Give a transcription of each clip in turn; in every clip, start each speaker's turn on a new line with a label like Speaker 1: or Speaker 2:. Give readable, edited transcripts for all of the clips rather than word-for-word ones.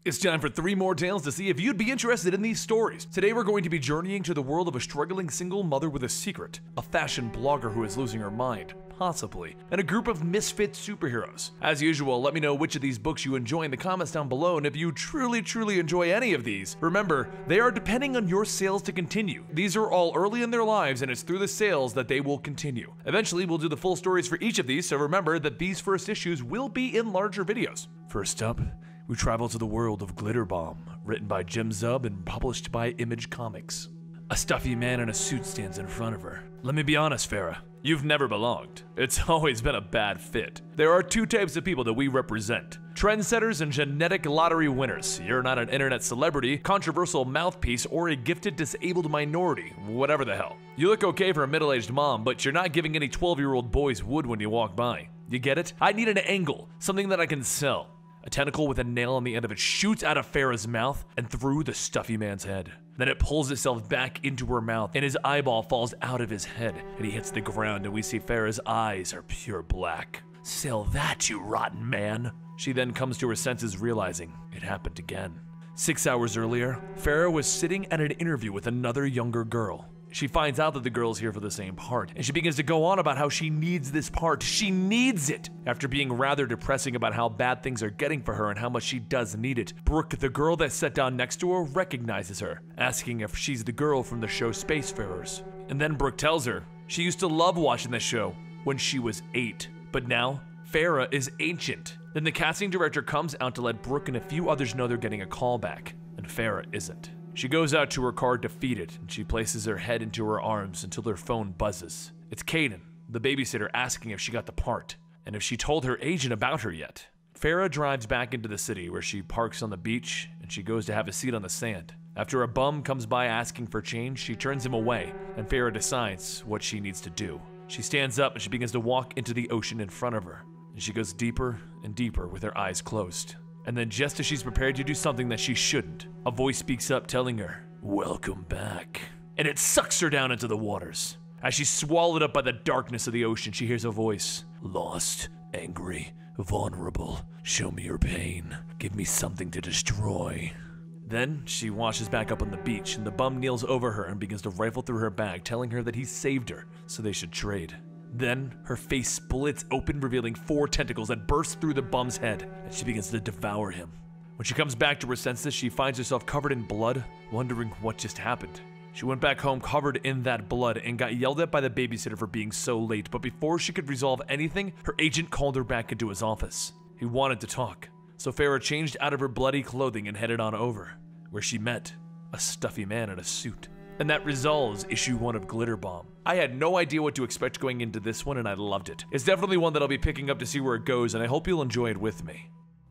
Speaker 1: It's time for 3 more tales to see if you'd be interested in these stories. Today we're going to be journeying to the world of a struggling single mother with a secret, a fashion blogger who is losing her mind, possibly, and a group of misfit superheroes. As usual, let me know which of these books you enjoy in the comments down below, and if you truly enjoy any of these, remember, they are depending on your sales to continue. These are all early in their lives, and it's through the sales that they will continue. Eventually, we'll do the full stories for each of these, so remember that these first issues will be in larger videos. First up, we travel to the world of Glitterbomb, written by Jim Zub and published by Image Comics. A stuffy man in a suit stands in front of her. Let me be honest, Farah. You've never belonged. It's always been a bad fit. There are 2 types of people that we represent: trendsetters and genetic lottery winners. You're not an internet celebrity, controversial mouthpiece, or a gifted disabled minority, whatever the hell. You look okay for a middle-aged mom, but you're not giving any 12-year-old boys wood when you walk by. You get it? I need an angle, something that I can sell. A tentacle with a nail on the end of it shoots out of Farah's mouth and through the stuffy man's head. Then it pulls itself back into her mouth, and his eyeball falls out of his head, and he hits the ground, and we see Farah's eyes are pure black. Sell that, you rotten man. She then comes to her senses, realizing it happened again. 6 hours earlier, Farah was sitting at an interview with another younger girl. She finds out that the girl's here for the same part, and she begins to go on about how she needs this part. She needs it! After being rather depressing about how bad things are getting for her and how much she does need it, Brooke, the girl that sat down next to her, recognizes her, asking if she's the girl from the show Spacefarers. And then Brooke tells her she used to love watching the show when she was 8, but now Farah is ancient. Then the casting director comes out to let Brooke and a few others know they're getting a call back, and Farah isn't. She goes out to her car defeated, and she places her head into her arms until her phone buzzes. It's Kaden, the babysitter, asking if she got the part, and if she told her agent about her yet. Farah drives back into the city, where she parks on the beach, and she goes to have a seat on the sand. After a bum comes by asking for change, she turns him away, and Farah decides what she needs to do. She stands up and she begins to walk into the ocean in front of her, and she goes deeper and deeper with her eyes closed. And then just as she's prepared to do something that she shouldn't, a voice speaks up telling her, "Welcome back." And it sucks her down into the waters. As she's swallowed up by the darkness of the ocean, she hears a voice. "Lost, angry, vulnerable. Show me your pain. Give me something to destroy." Then she washes back up on the beach, and the bum kneels over her and begins to rifle through her bag, telling her that he saved her, so they should trade. Then, her face splits open, revealing 4 tentacles that burst through the bum's head, and she begins to devour him. When she comes back to her senses, she finds herself covered in blood, wondering what just happened. She went back home covered in that blood and got yelled at by the babysitter for being so late, but before she could resolve anything, her agent called her back into his office. He wanted to talk, so Farah changed out of her bloody clothing and headed on over, where she met a stuffy man in a suit. And that resolves issue 1 of Glitterbomb. I had no idea what to expect going into this one, and I loved it. It's definitely one that I'll be picking up to see where it goes, and I hope you'll enjoy it with me.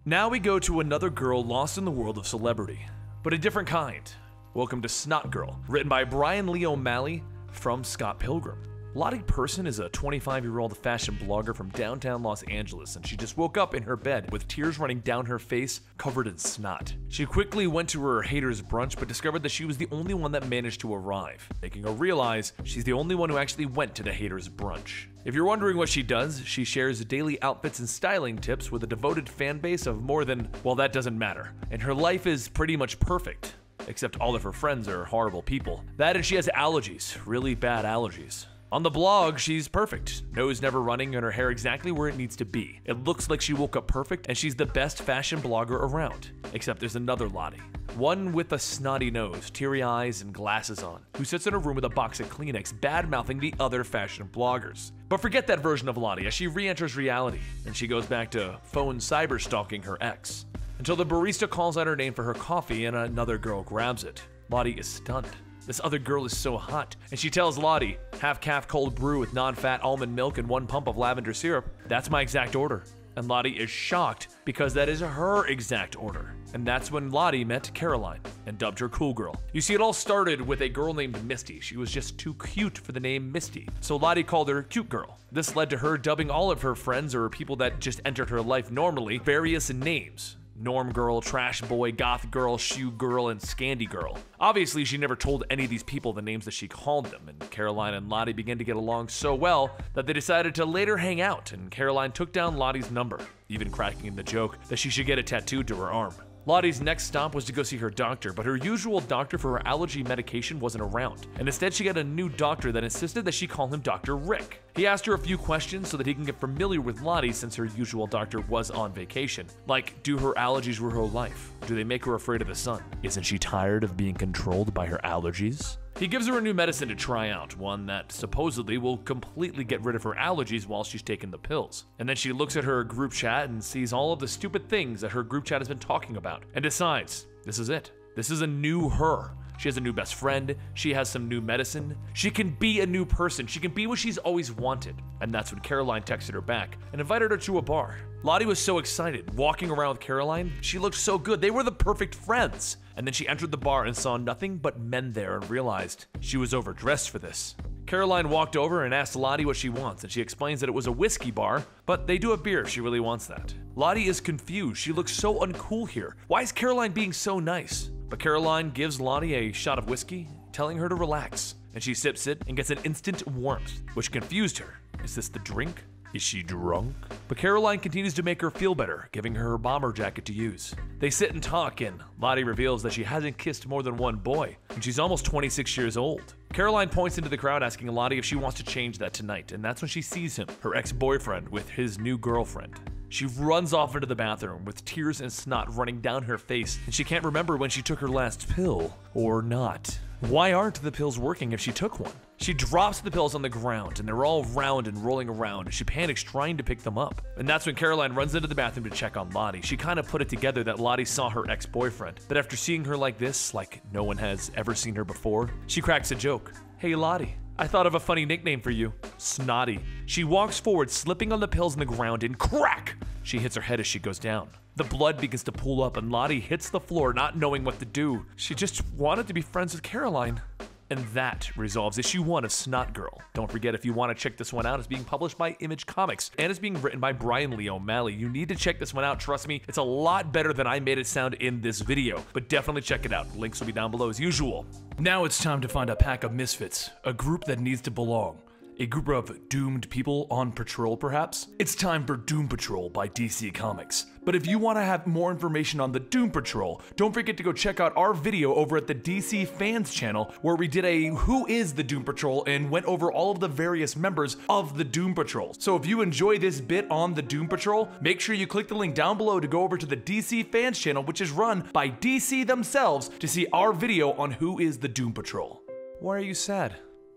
Speaker 1: Now we go to another girl lost in the world of celebrity, but a different kind. Welcome to Snot Girl, written by Brian Lee O'Malley from Scott Pilgrim. Lottie Person is a 25-year-old fashion blogger from downtown Los Angeles, and she just woke up in her bed with tears running down her face, covered in snot. She quickly went to her haters' brunch, but discovered that she was the only one that managed to arrive, making her realize she's the only one who actually went to the haters' brunch. If you're wondering what she does, she shares daily outfits and styling tips with a devoted fan base of more than, well, that doesn't matter. And her life is pretty much perfect, except all of her friends are horrible people. That and she has allergies, really bad allergies. On the blog, she's perfect. Nose never running and her hair exactly where it needs to be. It looks like she woke up perfect and she's the best fashion blogger around. Except there's another Lottie. One with a snotty nose, teary eyes, and glasses on, who sits in a room with a box of Kleenex bad-mouthing the other fashion bloggers. But forget that version of Lottie as she re-enters reality, and she goes back to phone cyber-stalking her ex. Until the barista calls out her name for her coffee and another girl grabs it. Lottie is stunned. This other girl is so hot, and she tells Lottie, "Half-calf cold brew with non-fat almond milk and 1 pump of lavender syrup. That's my exact order." And Lottie is shocked because that is her exact order. And that's when Lottie met Caroline and dubbed her Cool Girl. You see, it all started with a girl named Misty. She was just too cute for the name Misty, so Lottie called her Cute Girl. This led to her dubbing all of her friends or people that just entered her life normally various names. Norm Girl, Trash Boy, Goth Girl, Shoe Girl, and Scandy Girl. Obviously, she never told any of these people the names that she called them, and Caroline and Lottie began to get along so well that they decided to later hang out, and Caroline took down Lottie's number, even cracking the joke that she should get it tattooed to her arm. Lottie's next stop was to go see her doctor, but her usual doctor for her allergy medication wasn't around, and instead she got a new doctor that insisted that she call him Dr. Rick. He asked her a few questions so that he can get familiar with Lottie since her usual doctor was on vacation. Like, do her allergies rule her life? Do they make her afraid of the sun? Isn't she tired of being controlled by her allergies? He gives her a new medicine to try out, one that supposedly will completely get rid of her allergies while she's taking the pills. And then she looks at her group chat and sees all of the stupid things that her group chat has been talking about, and decides, this is it. This is a new her. She has a new best friend, she has some new medicine, she can be a new person, she can be what she's always wanted. And that's when Caroline texted her back and invited her to a bar. Lottie was so excited, walking around with Caroline, she looked so good, they were the perfect friends. And then she entered the bar and saw nothing but men there and realized she was overdressed for this. Caroline walked over and asked Lottie what she wants, and she explains that it was a whiskey bar, but they do have beer if she really wants that. Lottie is confused, she looks so uncool here. Why is Caroline being so nice? But Caroline gives Lottie a shot of whiskey, telling her to relax, and she sips it and gets an instant warmth, which confused her. Is this the drink? Is she drunk? But Caroline continues to make her feel better, giving her her bomber jacket to use. They sit and talk, and Lottie reveals that she hasn't kissed more than one boy, and she's almost 26 years old. Caroline points into the crowd asking Lottie if she wants to change that tonight, and that's when she sees him, her ex-boyfriend, with his new girlfriend. She runs off into the bathroom with tears and snot running down her face, and she can't remember when she took her last pill, or not. Why aren't the pills working if she took one? She drops the pills on the ground, and they're all round and rolling around, and she panics trying to pick them up. And that's when Caroline runs into the bathroom to check on Lottie. She kind of put it together that Lottie saw her ex-boyfriend, but after seeing her like this, like no one has ever seen her before, she cracks a joke. Hey Lottie, I thought of a funny nickname for you. Snotty. She walks forward, slipping on the pills on the ground, and crack! She hits her head as she goes down. The blood begins to pool up, and Lottie hits the floor, not knowing what to do. She just wanted to be friends with Caroline. And that resolves issue 1 of Snot Girl. Don't forget, if you want to check this one out, it's being published by Image Comics, and it's being written by Brian Lee O'Malley. You need to check this one out, trust me. It's a lot better than I made it sound in this video, but definitely check it out. Links will be down below as usual. Now it's time to find a pack of misfits, a group that needs to belong. A group of doomed people on patrol, perhaps? It's time for Doom Patrol by DC Comics. But if you want to have more information on the Doom Patrol, don't forget to go check out our video over at the DC Fans channel, where we did a Who is the Doom Patrol and went over all of the various members of the Doom Patrol. So if you enjoy this bit on the Doom Patrol, make sure you click the link down below to go over to the DC Fans channel, which is run by DC themselves, to see our video on Who is the Doom Patrol. Why are you sad?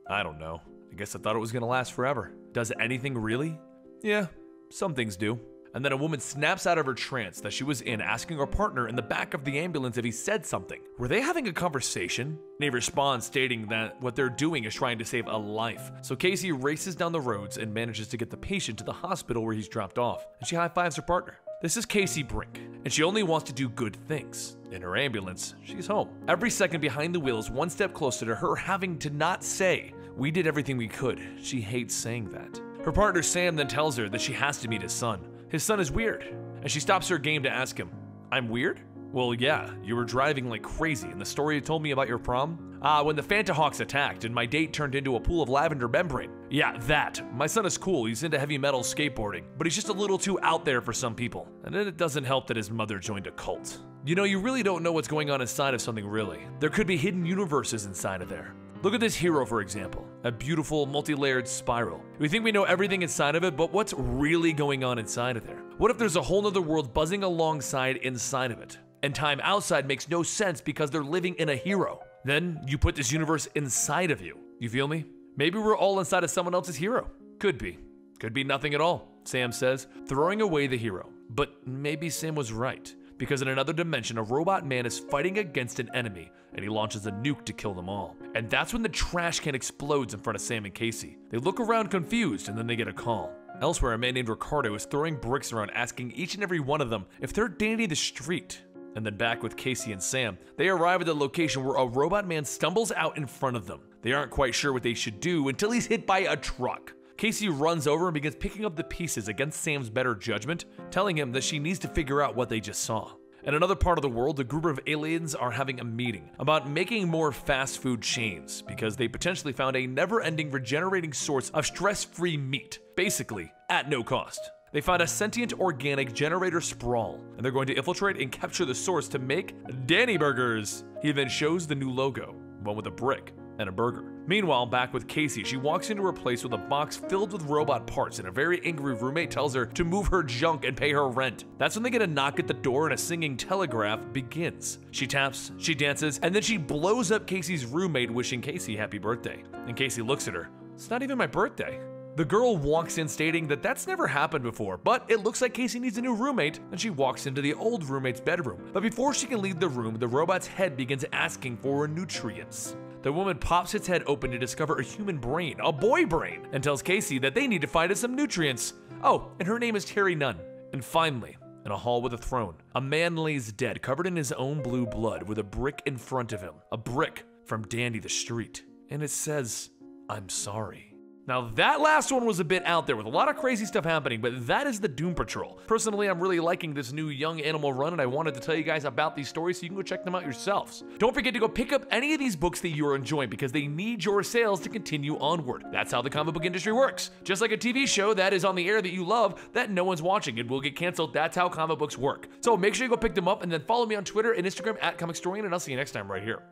Speaker 1: I don't know. I guess I thought it was gonna last forever. Does anything really? Yeah, some things do. And then a woman snaps out of her trance that she was in, asking her partner in the back of the ambulance if he said something. Were they having a conversation? And he responds, stating that what they're doing is trying to save a life. So Casey races down the roads and manages to get the patient to the hospital where he's dropped off, and she high-fives her partner. This is Casey Brink, and she only wants to do good things. In her ambulance, she's home. Every second behind the wheel is one step closer to her having to not say, "We did everything we could." She hates saying that. Her partner Sam then tells her that she has to meet his son. His son is weird, and she stops her game to ask him, "I'm weird?" "Well, yeah, you were driving like crazy, and the story you told me about your prom?" When the Fantahawks attacked and my date turned into a pool of lavender membrane." "Yeah, that. My son is cool, he's into heavy metal skateboarding, but he's just a little too out there for some people." And then it doesn't help that his mother joined a cult. You know, you really don't know what's going on inside of something, really. There could be hidden universes inside of there. Look at this hero, for example. A beautiful, multi-layered spiral. We think we know everything inside of it, but what's really going on inside of there? What if there's a whole nother world buzzing alongside inside of it? And time outside makes no sense because they're living in a hero. Then you put this universe inside of you. You feel me? Maybe we're all inside of someone else's hero. Could be. Could be nothing at all, Sam says, throwing away the hero. But maybe Sam was right, because in another dimension, a robot man is fighting against an enemy, and he launches a nuke to kill them all. And that's when the trash can explodes in front of Sam and Casey. They look around confused, and then they get a call. Elsewhere, a man named Ricardo is throwing bricks around, asking each and every one of them if they're Danny the Street. And then back with Casey and Sam, they arrive at the location where a robot man stumbles out in front of them. They aren't quite sure what they should do until he's hit by a truck. Casey runs over and begins picking up the pieces against Sam's better judgment, telling him that she needs to figure out what they just saw. In another part of the world, a group of aliens are having a meeting about making more fast food chains because they potentially found a never-ending regenerating source of stress-free meat, basically at no cost. They find a sentient organic generator sprawl, and they're going to infiltrate and capture the source to make Danny Burgers. He then shows the new logo, one with a brick and a burger. Meanwhile, back with Casey, she walks into her place with a box filled with robot parts, and a very angry roommate tells her to move her junk and pay her rent. That's when they get a knock at the door and a singing telegraph begins. She taps, she dances, and then she blows up Casey's roommate, wishing Casey happy birthday. And Casey looks at her. It's not even my birthday. The girl walks in stating that that's never happened before, but it looks like Casey needs a new roommate, and she walks into the old roommate's bedroom. But before she can leave the room, the robot's head begins asking for nutrients. The woman pops its head open to discover a human brain, a boy brain, and tells Casey that they need to find us some nutrients. Oh, and her name is Terry Nunn. And finally, in a hall with a throne, a man lays dead, covered in his own blue blood, with a brick in front of him. A brick from Danny the Street. And it says, "I'm sorry." Now that last one was a bit out there with a lot of crazy stuff happening, but that is the Doom Patrol. Personally, I'm really liking this new Young Animal run, and I wanted to tell you guys about these stories so you can go check them out yourselves. Don't forget to go pick up any of these books that you're enjoying because they need your sales to continue onward. That's how the comic book industry works. Just like a TV show that is on the air that you love that no one's watching, it will get canceled. That's how comic books work. So make sure you go pick them up and then follow me on Twitter and Instagram at Comicstorian, and I'll see you next time right here.